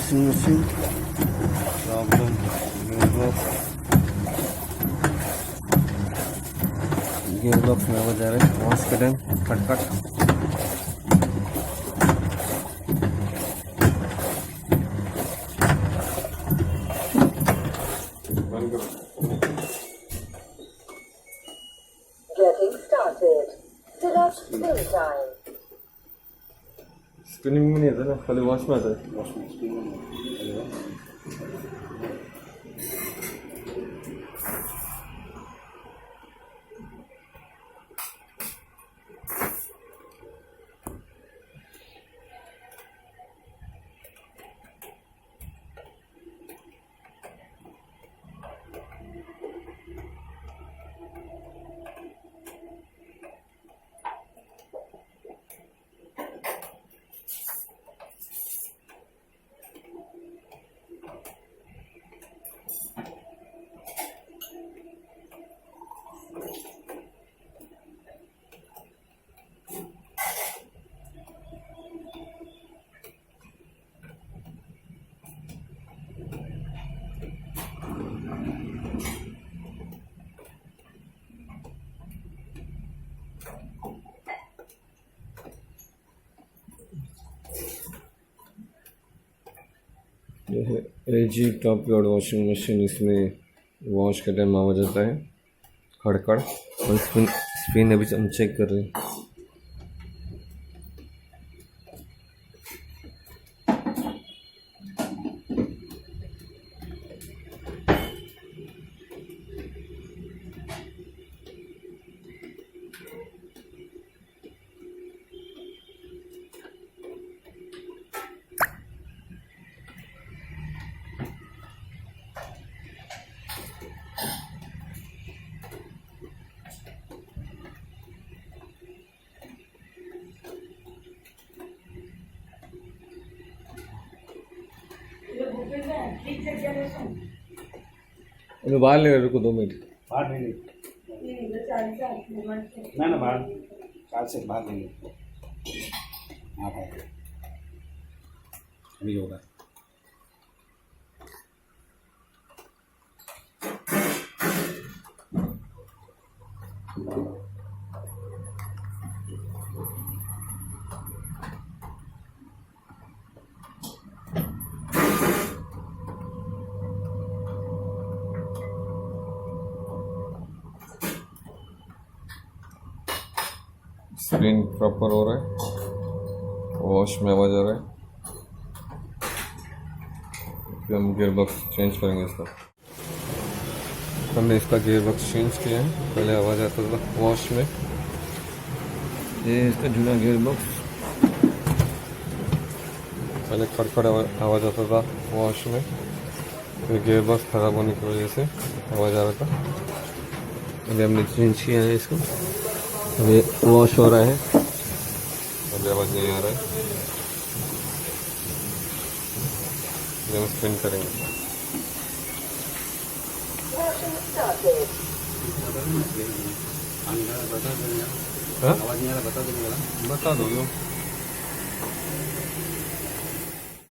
Washing machine problem gearbox में आवाज आ रहा है, वॉश करें खटखट। Getting started. Select spin time. Spinning में नहीं आता ना, खाली वॉश में आता है। वॉश में स्पिन में यह है LG top load washing machine. इसमें वॉश का टाइम आवाज आता है खड़खड़, और स्पिन अभी हम चेक कर रहे हैं। अभी बाहर ले रुको 2 मिनट। बाहर नहीं ना बाहर 4 से बाहर नहीं। हाँ भाई अभी होगा। स्पिन प्रॉपर हो रहा है, वॉश में आवाज आ रहा है। फिर हम गियरबॉक्स चेंज करेंगे इसका। हमने इसका गियरबॉक्स चेंज किया है। पहले आवाज आता था वॉश में, ये इसका जुड़ा गियरबॉक्स। पहले खड़खड़ आवाज आता था वॉश में, फिर गियरबॉक्स खराब होने की वजह से आवाज आ रहा था। अभी हमने चेंज किया है इसको, अभी वॉश हो रहा है, अभी आवाज नहीं आ रहा है। हम स्पिन करेंगे। Washing started. बता देंगे। हाँ? आवाज नहीं आ रहा बता देंगे। बता दो।